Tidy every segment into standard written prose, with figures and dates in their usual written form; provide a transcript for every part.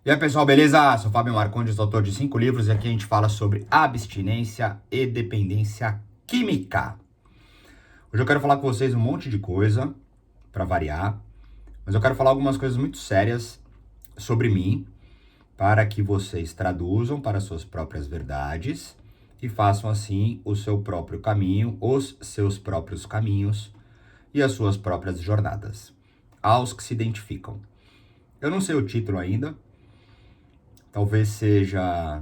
E aí, pessoal, beleza? Sou Fábio Marcondes, autor de 5 livros, e aqui a gente fala sobre abstinência e dependência química. Hoje eu quero falar com vocês um monte de coisa, para variar, mas eu quero falar algumas coisas muito sérias sobre mim, para que vocês traduzam para suas próprias verdades e façam assim o seu próprio caminho, os seus próprios caminhos e as suas próprias jornadas, aos que se identificam. Eu não sei o título ainda, talvez seja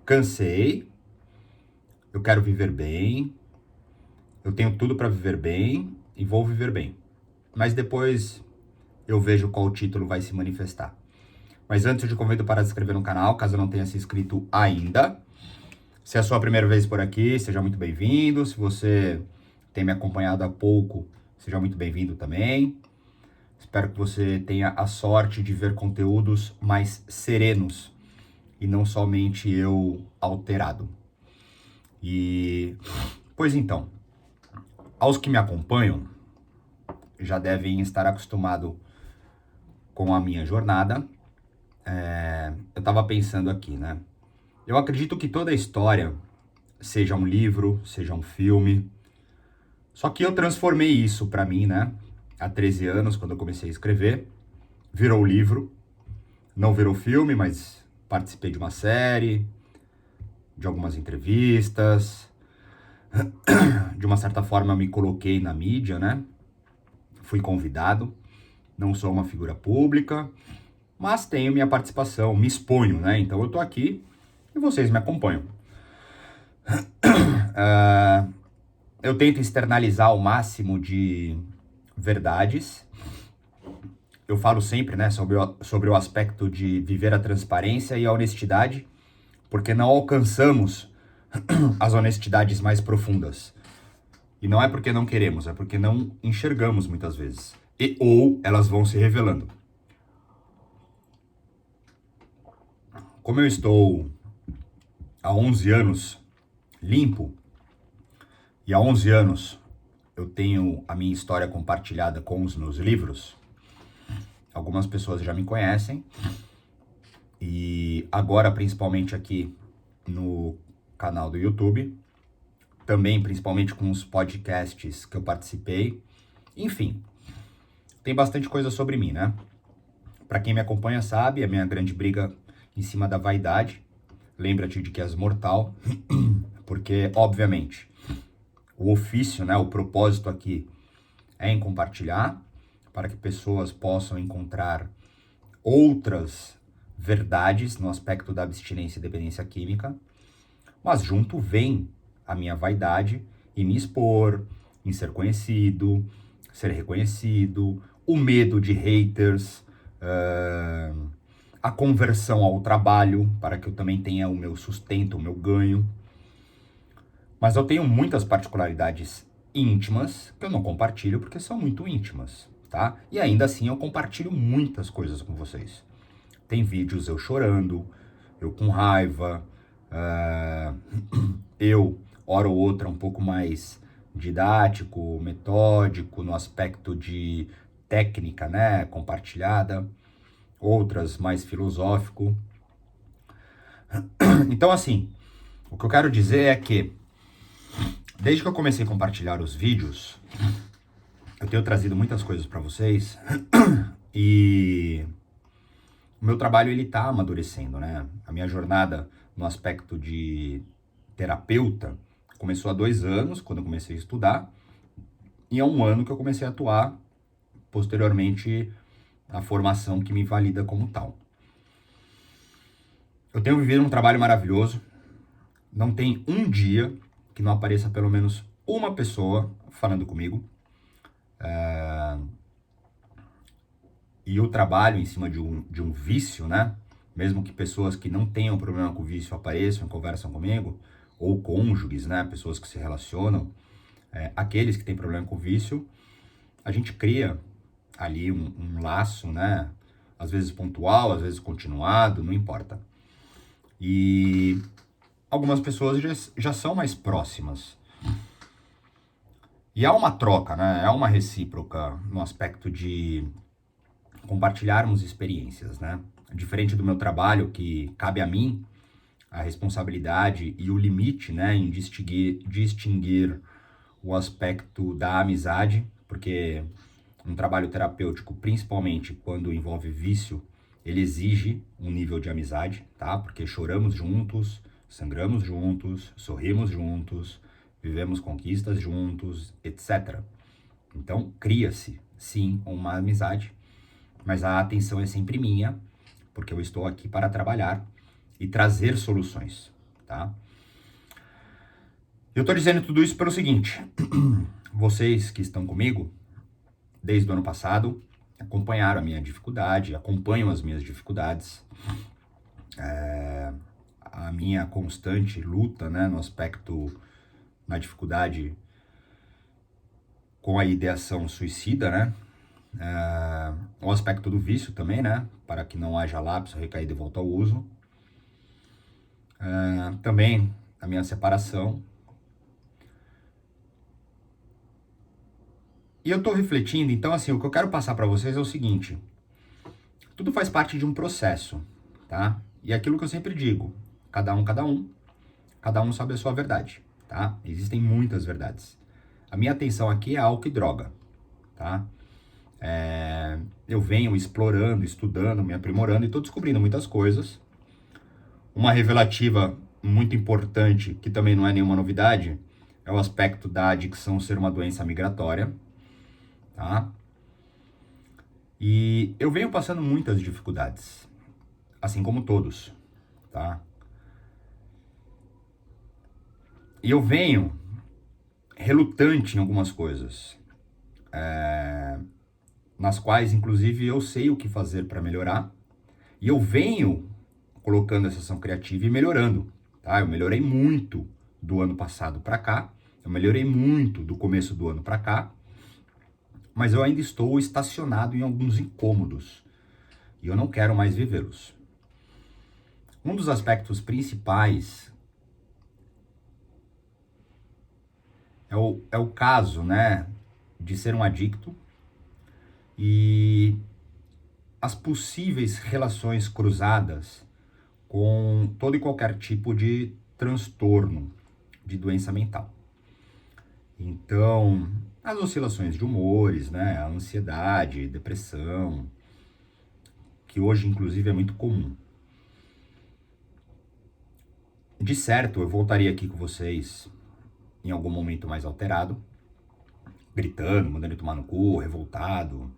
Cansei, eu quero viver bem, eu tenho tudo para viver bem e vou viver bem. Mas depois eu vejo qual título vai se manifestar. Mas antes eu te convido para se inscrever no canal, caso não tenha se inscrito ainda. Se é a sua primeira vez por aqui, seja muito bem-vindo. Se você tem me acompanhado há pouco, seja muito bem-vindo também. Espero que você tenha a sorte de ver conteúdos mais serenos e não somente eu alterado. Pois então, aos que me acompanham já devem estar acostumados com a minha jornada. Eu estava pensando aqui, né? Eu acredito que toda história, seja um livro, seja um filme, só que eu transformei isso para mim, né? Há 13 anos, quando eu comecei a escrever, virou livro, não virou filme, mas participei de uma série, de algumas entrevistas, de uma certa forma me coloquei na mídia, né? Fui convidado, não sou uma figura pública, mas tenho minha participação, me exponho, né? Então eu tô aqui e vocês me acompanham. Eu tento externalizar o máximo de verdades. Eu falo sempre, né, sobre o aspecto de viver a transparência e a honestidade, porque não alcançamos as honestidades mais profundas. E não é porque não queremos, é porque não enxergamos muitas vezes. Ou elas vão se revelando. Como eu estou há 11 anos limpo, e há 11 anos eu tenho a minha história compartilhada com os meus livros, algumas pessoas já me conhecem, e agora principalmente aqui no canal do YouTube, também principalmente com os podcasts que eu participei, enfim, tem bastante coisa sobre mim, né? Para quem me acompanha sabe, a minha grande briga em cima da vaidade, lembra-te de que és mortal, porque, obviamente, o ofício, né, o propósito aqui é em compartilhar, para que pessoas possam encontrar outras verdades no aspecto da abstinência e dependência química, mas junto vem a minha vaidade em me expor, em ser conhecido, ser reconhecido, o medo de haters, a conversão ao trabalho, para que eu também tenha o meu sustento, o meu ganho. Mas eu tenho muitas particularidades íntimas que eu não compartilho porque são muito íntimas, tá? E ainda assim eu compartilho muitas coisas com vocês. Tem vídeos eu chorando, eu com raiva, eu, hora ou outra, um pouco mais didático, metódico, no aspecto de técnica, né, compartilhada, outras mais filosófico. Então, assim, o que eu quero dizer é que, desde que eu comecei a compartilhar os vídeos, eu tenho trazido muitas coisas para vocês e o meu trabalho ele tá amadurecendo, né? A minha jornada no aspecto de terapeuta começou há 2 anos, quando eu comecei a estudar, e há 1 ano que eu comecei a atuar, posteriormente a formação que me valida como tal. Eu tenho vivido um trabalho maravilhoso, não tem um dia que não apareça pelo menos uma pessoa falando comigo, e eu trabalho em cima de um vício, né? Mesmo que pessoas que não tenham problema com o vício apareçam e conversam comigo, ou cônjuges, né? Pessoas que se relacionam, aqueles que têm problema com o vício, a gente cria ali um laço, né? Às vezes pontual, às vezes continuado, não importa. E algumas pessoas já são mais próximas. E há uma troca, né? Há uma recíproca no aspecto de compartilharmos experiências, né? Diferente do meu trabalho, que cabe a mim a responsabilidade e o limite, né, em distinguir o aspecto da amizade, porque um trabalho terapêutico, principalmente quando envolve vício, ele exige um nível de amizade, tá? Porque choramos juntos, sangramos juntos, sorrimos juntos, vivemos conquistas juntos, etc. Então, cria-se, sim, uma amizade, mas a atenção é sempre minha, porque eu estou aqui para trabalhar e trazer soluções, tá? Eu tô dizendo tudo isso pelo seguinte, vocês que estão comigo, desde o ano passado, acompanharam a minha dificuldade, acompanham as minhas dificuldades, a minha constante luta, né, no aspecto, na dificuldade com a ideação suicida, né, o aspecto do vício também, né, para que não haja lapso, recaída e volta ao uso, também a minha separação. E eu tô refletindo, então assim, o que eu quero passar para vocês é o seguinte, tudo faz parte de um processo, tá? E aquilo que eu sempre digo, cada um sabe a sua verdade, tá? Existem muitas verdades. A minha atenção aqui é álcool e droga, tá? Eu venho explorando, estudando, me aprimorando e tô descobrindo muitas coisas. Uma revelativa muito importante, que também não é nenhuma novidade, é o aspecto da adicção ser uma doença migratória, tá? E eu venho passando muitas dificuldades, assim como todos, tá? E eu venho relutante em algumas coisas, nas quais, inclusive, eu sei o que fazer para melhorar, e eu venho colocando essa ação criativa e melhorando, tá? Eu melhorei muito do ano passado para cá, eu melhorei muito do começo do ano para cá, mas eu ainda estou estacionado em alguns incômodos e eu não quero mais vivê-los. Um dos aspectos principais é o caso, né, de ser um adicto e as possíveis relações cruzadas com todo e qualquer tipo de transtorno, de doença mental. Então, as oscilações de humores, né, a ansiedade, depressão, que hoje inclusive é muito comum. De certo, eu voltaria aqui com vocês em algum momento mais alterado, gritando, mandando tomar no cu, revoltado,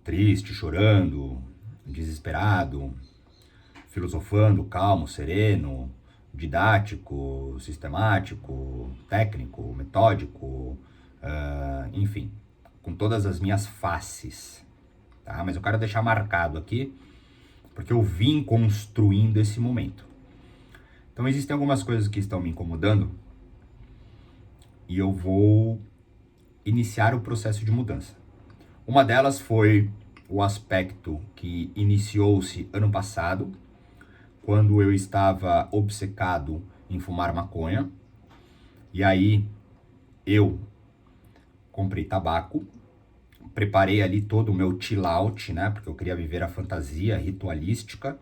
triste, chorando, desesperado, filosofando, calmo, sereno, didático, sistemático, técnico, metódico, enfim, com todas as minhas faces, tá? Mas eu quero deixar marcado aqui, porque eu vim construindo esse momento. Então existem algumas coisas que estão me incomodando e eu vou iniciar o processo de mudança. Uma delas foi o aspecto que iniciou-se ano passado, quando eu estava obcecado em fumar maconha, e aí eu comprei tabaco, preparei ali todo o meu chill out, né, porque eu queria viver a fantasia ritualística,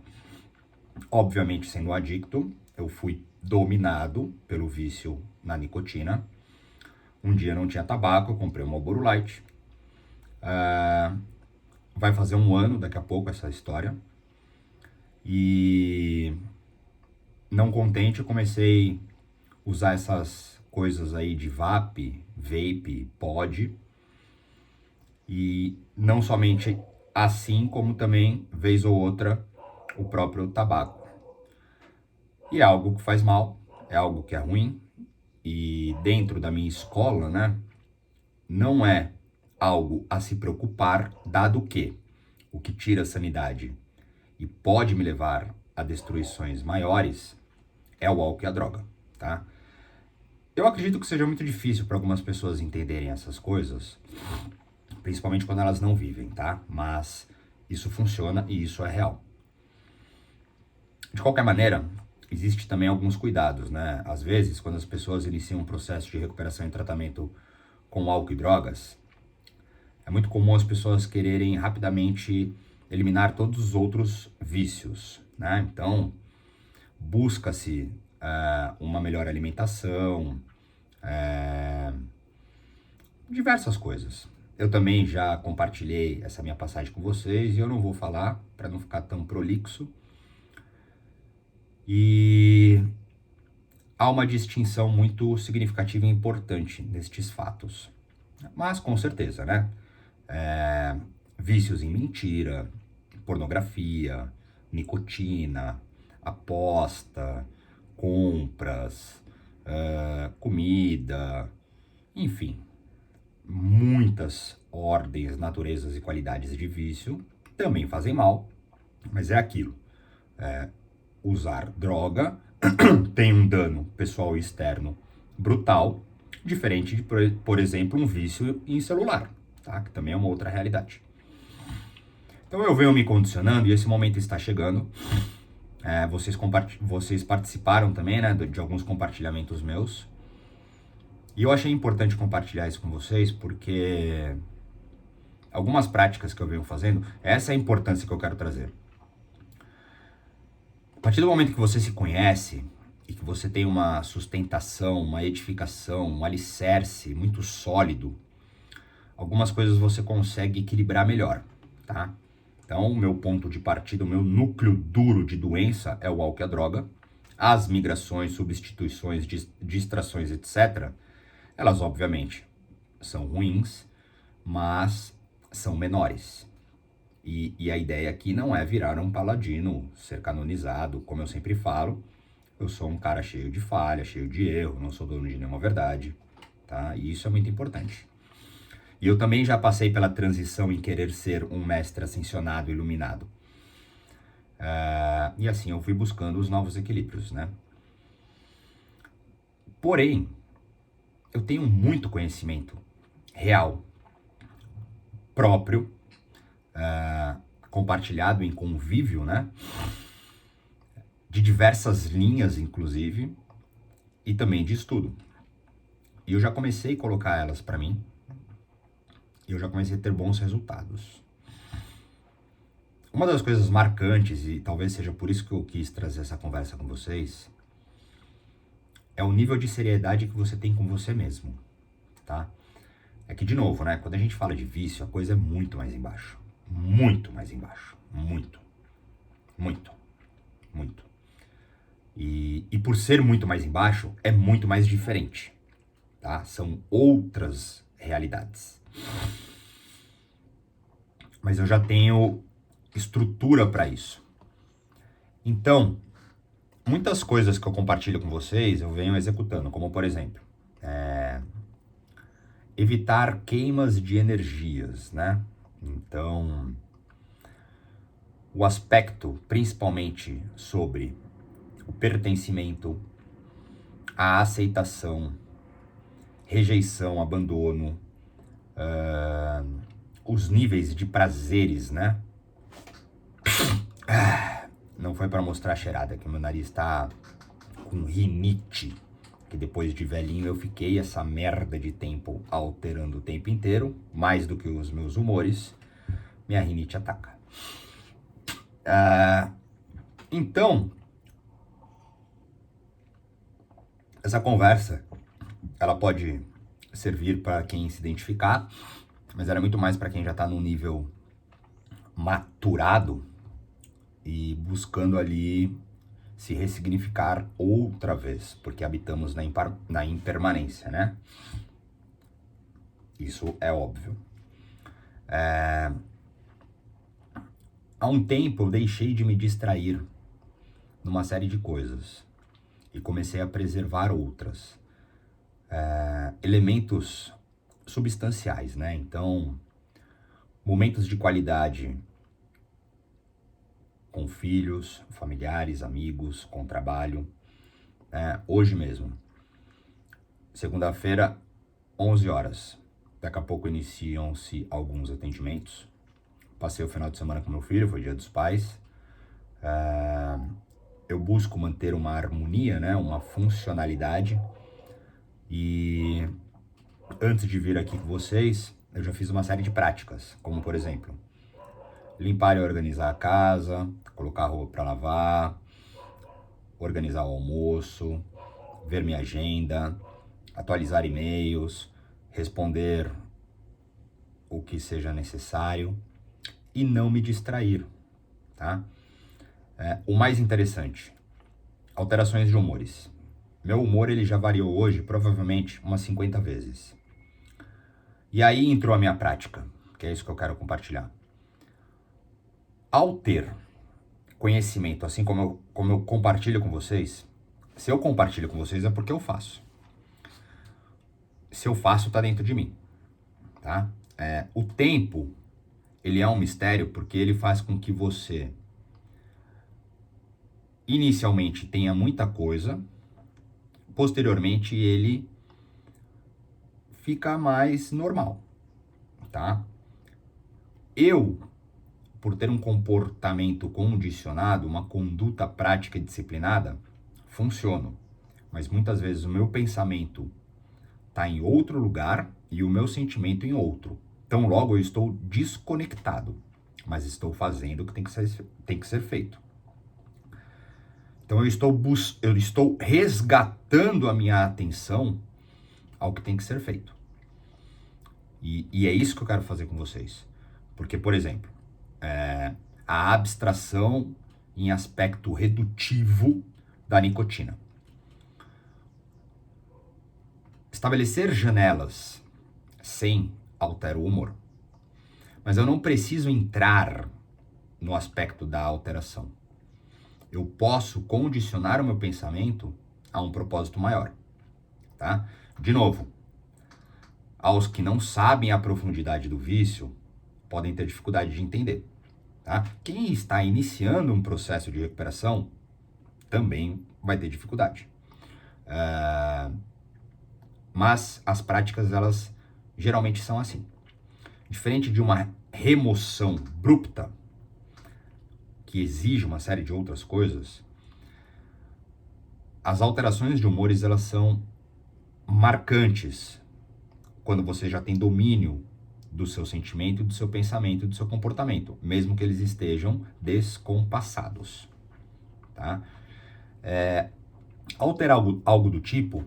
obviamente sendo adicto, eu fui dominado pelo vício na nicotina. Um dia não tinha tabaco, eu comprei um Marlboro Light, vai fazer um ano daqui a pouco essa história, e não contente, eu comecei a usar essas coisas aí de vape, pod, e não somente assim, como também, vez ou outra, o próprio tabaco. E é algo que faz mal, é algo que é ruim, e dentro da minha escola, né, não é algo a se preocupar, dado que o que tira a sanidade e pode me levar a destruições maiores é o álcool e a droga, tá? Eu acredito que seja muito difícil para algumas pessoas entenderem essas coisas, principalmente quando elas não vivem, tá? Mas isso funciona e isso é real. De qualquer maneira, existe também alguns cuidados, né? Às vezes, quando as pessoas iniciam um processo de recuperação e tratamento com álcool e drogas, É muito comum as pessoas quererem rapidamente eliminar todos os outros vícios, né? Então, busca-se uma melhor alimentação, diversas coisas. Eu também já compartilhei essa minha passagem com vocês e eu não vou falar para não ficar tão prolixo. E há uma distinção muito significativa e importante nestes fatos. Mas com certeza, né? Vícios em mentira, pornografia, nicotina, aposta, compras, comida, enfim, muitas ordens, naturezas e qualidades de vício também fazem mal, mas é aquilo. Usar droga tem um dano pessoal e externo brutal, diferente de, por exemplo, um vício em celular, tá? Que também é uma outra realidade. Então eu venho me condicionando e esse momento está chegando. Vocês participaram também, né, de alguns compartilhamentos meus. E eu achei importante compartilhar isso com vocês porque algumas práticas que eu venho fazendo, essa é a importância que eu quero trazer. A partir do momento que você se conhece e que você tem uma sustentação, uma edificação, um alicerce muito sólido, algumas coisas você consegue equilibrar melhor, tá? Então, o meu ponto de partida, o meu núcleo duro de doença é o álcool e a droga. As migrações, substituições, distrações, etc., elas obviamente são ruins, mas são menores. E a ideia aqui não é virar um paladino, ser canonizado, como eu sempre falo. Eu sou um cara cheio de falha, cheio de erro, não sou dono de nenhuma verdade, tá? E isso é muito importante. E eu também já passei pela transição em querer ser um mestre ascensionado, iluminado. E assim eu fui buscando os novos equilíbrios, né? Porém, eu tenho muito conhecimento real, próprio, compartilhado em convívio, né? De diversas linhas, inclusive, e também de estudo. E eu já comecei a colocar elas para mim, e eu já comecei a ter bons resultados. Uma das coisas marcantes, e talvez seja por isso que eu quis trazer essa conversa com vocês, é o nível de seriedade que você tem com você mesmo, tá? É que, de novo, né? Quando a gente fala de vício, a coisa é muito mais embaixo. Muito mais embaixo. Muito. Muito. Muito. E por ser muito mais embaixo, é muito mais diferente, tá? São outras realidades. Mas eu já tenho estrutura para isso. Então, muitas coisas que eu compartilho com vocês, eu venho executando, como por exemplo, evitar queimas de energias, né? Então, o aspecto principalmente sobre o pertencimento, a aceitação, rejeição, abandono, os níveis de prazeres, né? Não foi para mostrar a cheirada, que meu nariz tá com rinite, que depois de velhinho eu fiquei essa merda de tempo alterando o tempo inteiro, mais do que os meus humores, minha rinite ataca. Então, essa conversa, ela pode servir para quem se identificar, mas era muito mais para quem já está num nível maturado e buscando ali se ressignificar outra vez, porque habitamos na impermanência, né? Isso é óbvio. Há um tempo eu deixei de me distrair numa série de coisas e comecei a preservar outras. Elementos substanciais, né? Então, momentos de qualidade com filhos, familiares, amigos, com trabalho. Hoje mesmo, segunda-feira, 11 horas. Daqui a pouco iniciam-se alguns atendimentos. Passei o final de semana com meu filho, foi Dia dos Pais. Eu busco manter uma harmonia, né? Uma funcionalidade. E antes de vir aqui com vocês, eu já fiz uma série de práticas, como por exemplo, limpar e organizar a casa, colocar a roupa para lavar, organizar o almoço, ver minha agenda, atualizar e-mails, responder o que seja necessário e não me distrair, tá? O mais interessante, alterações de humores. Meu humor ele já variou hoje provavelmente umas 50 vezes. E aí entrou a minha prática, que é isso que eu quero compartilhar. Ao ter conhecimento, assim como eu compartilho com vocês, se eu compartilho com vocês é porque eu faço. Se eu faço, tá dentro de mim, tá? O tempo, ele é um mistério porque ele faz com que você inicialmente tenha muita coisa, posteriormente ele fica mais normal, tá? Eu, por ter um comportamento condicionado, uma conduta prática e disciplinada, funciono. Mas muitas vezes o meu pensamento está em outro lugar e o meu sentimento em outro. Então logo eu estou desconectado, mas estou fazendo o que tem que ser feito. Então eu estou resgatando a minha atenção ao que tem que ser feito. E é isso que eu quero fazer com vocês. Porque, por exemplo, a abstração em aspecto redutivo da nicotina. Estabelecer janelas sem altera o humor. Mas eu não preciso entrar no aspecto da alteração. Eu posso condicionar o meu pensamento a um propósito maior, tá? De novo, aos que não sabem a profundidade do vício, podem ter dificuldade de entender, tá? Quem está iniciando um processo de recuperação também vai ter dificuldade. Mas as práticas, elas geralmente são assim. Diferente de uma remoção abrupta, que exige uma série de outras coisas, as alterações de humores, elas são marcantes quando você já tem domínio do seu sentimento, do seu pensamento, do seu comportamento, mesmo que eles estejam descompassados, tá? Ao ter algo do tipo,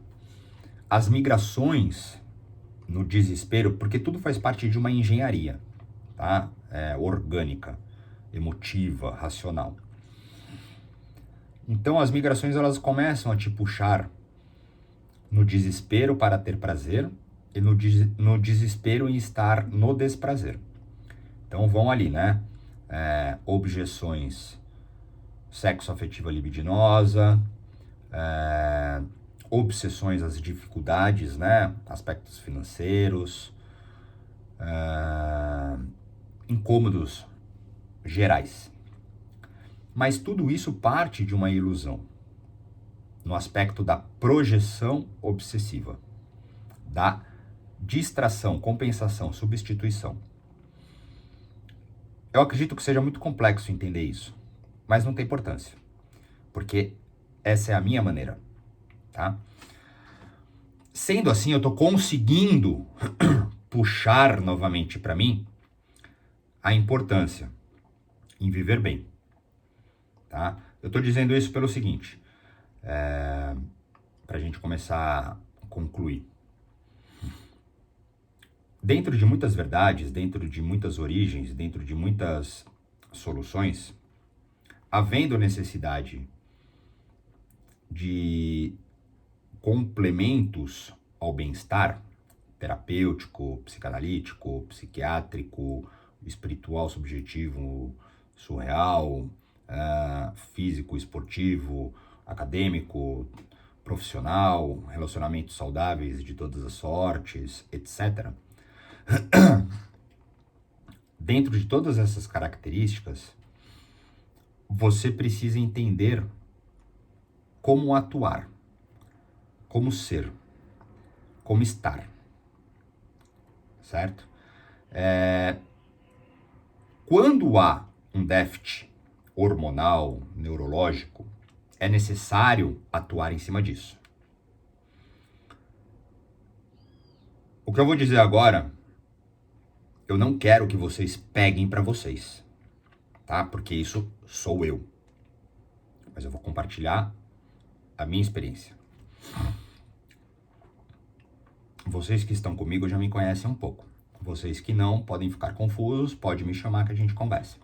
as migrações no desespero, porque tudo faz parte de uma engenharia, tá? Orgânica, emotiva, racional. Então as migrações, elas começam a te puxar no desespero para ter prazer e no desespero em estar no desprazer. Então vão ali, né? Objeções sexo-afetiva libidinosa, obsessões às dificuldades, né? Aspectos financeiros, incômodos gerais. Mas tudo isso parte de uma ilusão, no aspecto da projeção obsessiva, da distração, compensação, substituição. Eu acredito que seja muito complexo entender isso, mas não tem importância, porque essa é a minha maneira, tá? Sendo assim, eu estou conseguindo puxar novamente para mim a importância em viver bem, tá? Eu estou dizendo isso pelo seguinte, para a gente começar a concluir. Dentro de muitas verdades, dentro de muitas origens, dentro de muitas soluções, havendo necessidade de complementos ao bem-estar terapêutico, psicanalítico, psiquiátrico, espiritual, subjetivo, surreal, físico, esportivo, acadêmico, profissional, relacionamentos saudáveis de todas as sortes, etc. Dentro de todas essas características, você precisa entender como atuar, como ser, como estar, certo? Quando há um déficit hormonal, neurológico, é necessário atuar em cima disso. O que eu vou dizer agora eu não quero que vocês peguem para vocês, tá? Porque isso sou eu. Mas eu vou compartilhar a minha experiência. Vocês que estão comigo já me conhecem um pouco. Vocês que não podem ficar confusos, pode me chamar que a gente conversa.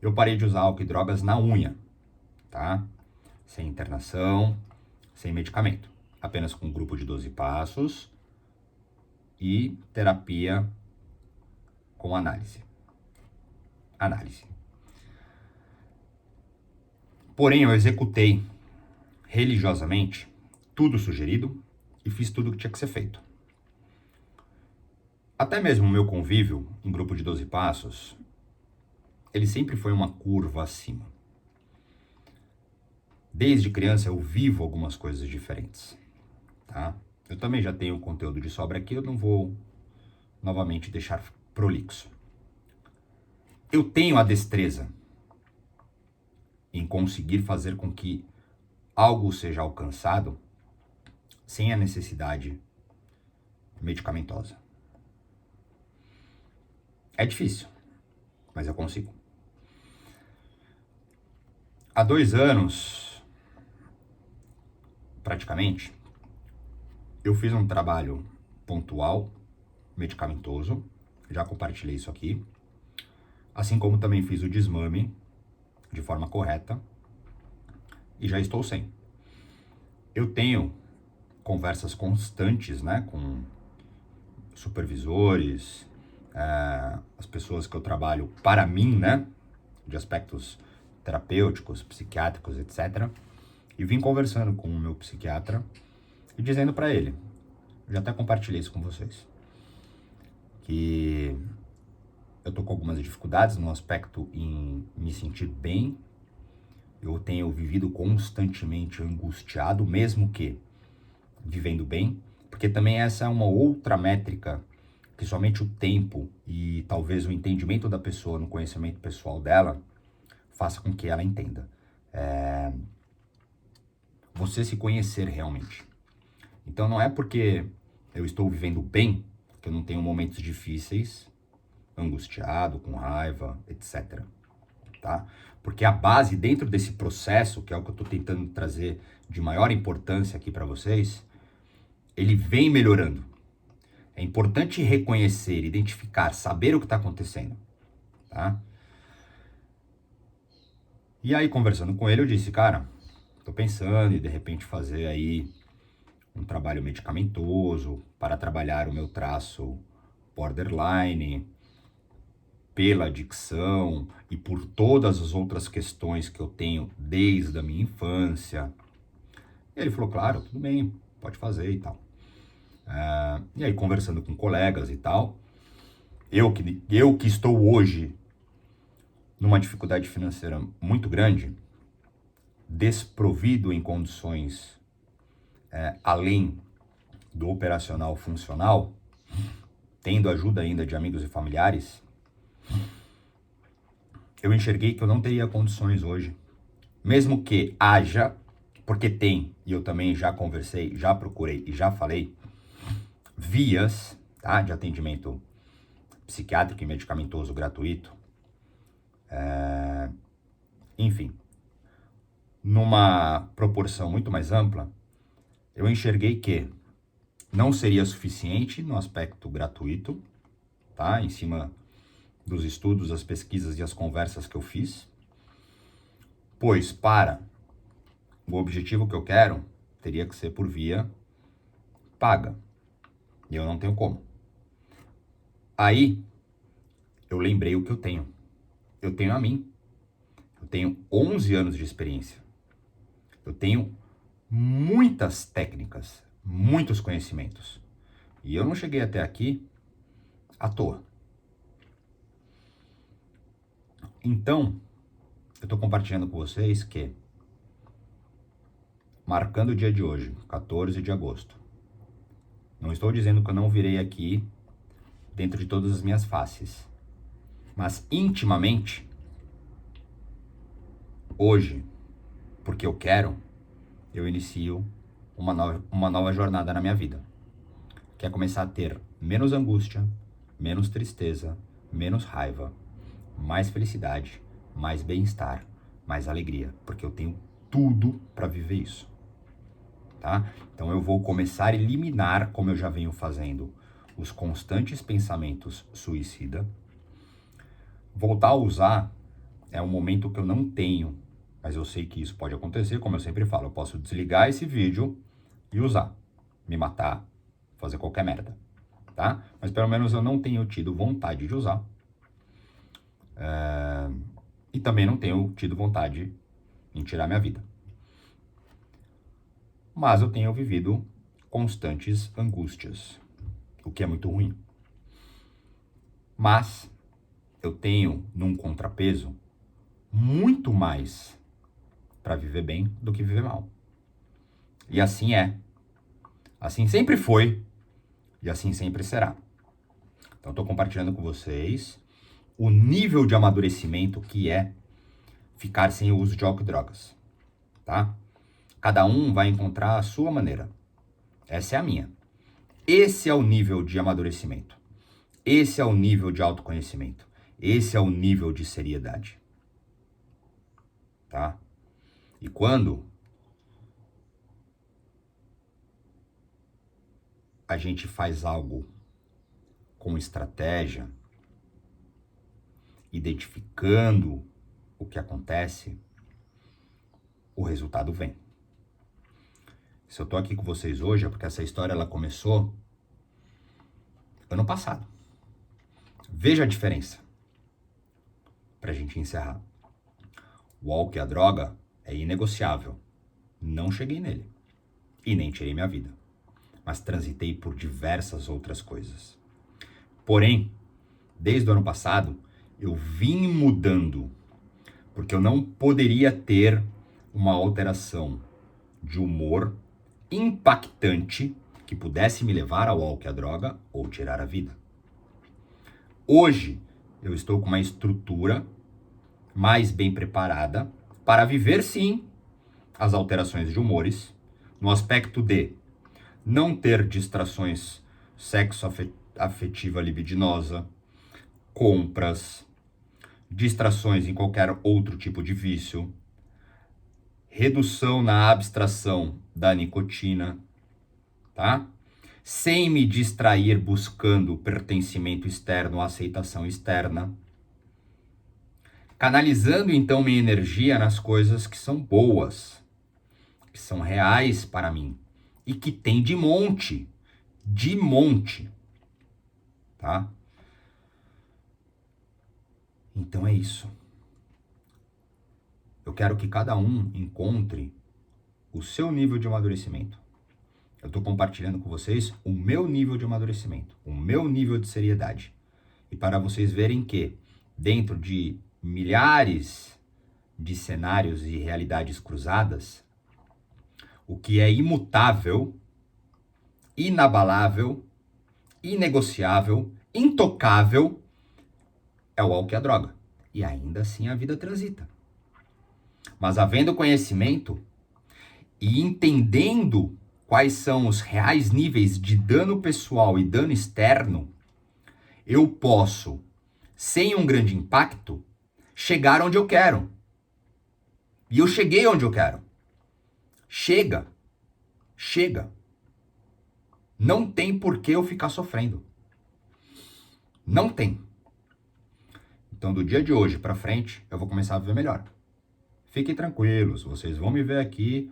Eu parei de usar álcool e drogas na unha, tá? Sem internação, sem medicamento. Apenas com um grupo de 12 passos e terapia com análise. Porém, eu executei religiosamente tudo sugerido e fiz tudo o que tinha que ser feito. Até mesmo o meu convívio em grupo de 12 passos, ele sempre foi uma curva acima. Desde criança eu vivo algumas coisas diferentes, tá? Eu também já tenho conteúdo de sobra aqui, eu não vou novamente deixar prolixo. Eu tenho a destreza em conseguir fazer com que algo seja alcançado sem a necessidade medicamentosa. É difícil, mas eu consigo. Há 2 anos, praticamente, eu fiz um trabalho pontual, medicamentoso, já compartilhei isso aqui, assim como também fiz o desmame de forma correta e já estou sem. Eu tenho conversas constantes, né, com supervisores, as pessoas que eu trabalho para mim, né, de aspectos terapêuticos, psiquiátricos, etc. E vim conversando com o meu psiquiatra e dizendo para ele, já até compartilhei isso com vocês, que eu tô com algumas dificuldades no aspecto em me sentir bem. Eu tenho vivido constantemente angustiado, mesmo que vivendo bem, porque também essa é uma outra métrica que somente o tempo e talvez o entendimento da pessoa no conhecimento pessoal dela faça com que ela entenda. Você se conhecer realmente. Então não é porque eu estou vivendo bem que eu não tenho momentos difíceis, angustiado, com raiva, etc. Tá? Porque a base dentro desse processo, que é o que eu estou tentando trazer de maior importância aqui para vocês, ele vem melhorando. É importante reconhecer, identificar, saber o que está acontecendo, tá? E aí, conversando com ele, eu disse, cara, tô pensando em de repente fazer aí um trabalho medicamentoso para trabalhar o meu traço borderline, pela adicção e por todas as outras questões que eu tenho desde a minha infância. E ele falou, claro, tudo bem, pode fazer e tal. E aí, conversando com colegas e tal, eu que estou hoje numa dificuldade financeira muito grande, desprovido em condições além do operacional funcional, tendo ajuda ainda de amigos e familiares, eu enxerguei que eu não teria condições hoje, mesmo que haja, porque tem, e eu também já conversei, já procurei e já falei, vias, tá, de atendimento psiquiátrico e medicamentoso gratuito, enfim, numa proporção muito mais ampla, eu enxerguei que não seria suficiente no aspecto gratuito, tá, em cima dos estudos, as pesquisas e as conversas que eu fiz, pois para o objetivo que eu quero, teria que ser por via paga, e eu não tenho como. Aí, eu lembrei o que eu tenho. Eu tenho a mim. Eu tenho 11 anos de experiência. Eu tenho muitas técnicas, muitos conhecimentos. E eu não cheguei até aqui à toa. Então, eu estou compartilhando com vocês que, marcando o dia de hoje, 14 de agosto, não estou dizendo que eu não virei aqui dentro de todas as minhas faces, mas intimamente, hoje, porque eu quero, eu inicio uma nova jornada na minha vida. Que é começar a ter menos angústia, menos tristeza, menos raiva, mais felicidade, mais bem-estar, mais alegria, porque eu tenho tudo para viver isso, tá? Então eu vou começar a eliminar, como eu já venho fazendo, os constantes pensamentos suicida. Voltar a usar é um momento que eu não tenho, mas eu sei que isso pode acontecer, como eu sempre falo, eu posso desligar esse vídeo e usar, me matar, fazer qualquer merda, tá? Mas pelo menos eu não tenho tido vontade de usar. E também não tenho tido vontade em tirar minha vida. Mas eu tenho vivido constantes angústias, o que é muito ruim. Mas eu tenho, num contrapeso, muito mais para viver bem do que viver mal. E assim é. Assim sempre foi e assim sempre será. Então eu estou compartilhando com vocês o nível de amadurecimento que é ficar sem o uso de álcool e drogas, tá? Cada um vai encontrar a sua maneira. Essa é a minha. Esse é o nível de amadurecimento. Esse é o nível de autoconhecimento. Esse é o nível de seriedade. Tá? E quando a gente faz algo com estratégia, identificando o que acontece, o resultado vem. Se eu tô aqui com vocês hoje é porque essa história ela começou ano passado. Veja a diferença. Pra gente encerrar. O álcool e a droga é inegociável. Não cheguei nele. E nem tirei minha vida. Mas transitei por diversas outras coisas. Porém, desde o ano passado, eu vim mudando. Porque eu não poderia ter uma alteração de humor impactante que pudesse me levar ao álcool e à droga ou tirar a vida. Hoje, eu estou com uma estrutura mais bem preparada para viver, sim, as alterações de humores, no aspecto de não ter distrações sexo-afetiva libidinosa, compras, distrações em qualquer outro tipo de vício, redução na abstração da nicotina, tá? Sem me distrair buscando pertencimento externo, aceitação externa. Canalizando então minha energia nas coisas que são boas, que são reais para mim e que tem de monte, tá? Então é isso. Eu quero que cada um encontre o seu nível de amadurecimento. Eu estou compartilhando com vocês o meu nível de amadurecimento, o meu nível de seriedade. E para vocês verem que, dentro de milhares de cenários e realidades cruzadas, o que é imutável, inabalável, inegociável, intocável, é o álcool e a droga. E ainda assim a vida transita. Mas havendo conhecimento e entendendo quais são os reais níveis de dano pessoal e dano externo, eu posso, sem um grande impacto, chegar onde eu quero. E eu cheguei onde eu quero. Chega. Não tem por que eu ficar sofrendo. Não tem. Então, do dia de hoje para frente, eu vou começar a viver melhor. Fiquem tranquilos, vocês vão me ver aqui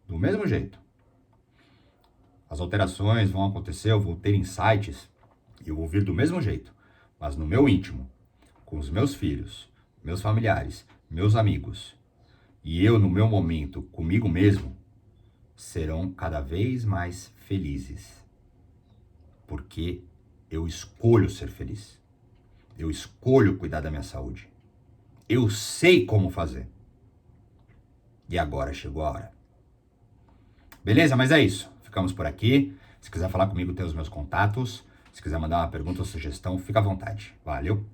do mesmo jeito. As alterações vão acontecer, eu vou ter insights e eu vou vir do mesmo jeito, mas no meu íntimo, com os meus filhos, meus familiares, meus amigos, e eu no meu momento comigo mesmo, serão cada vez mais felizes. Porque eu escolho ser feliz. Eu escolho cuidar da minha saúde. Eu sei como fazer. E agora chegou a hora. Beleza? Mas é isso. Ficamos por aqui. Se quiser falar comigo, tem os meus contatos. Se quiser mandar uma pergunta ou sugestão, fica à vontade. Valeu!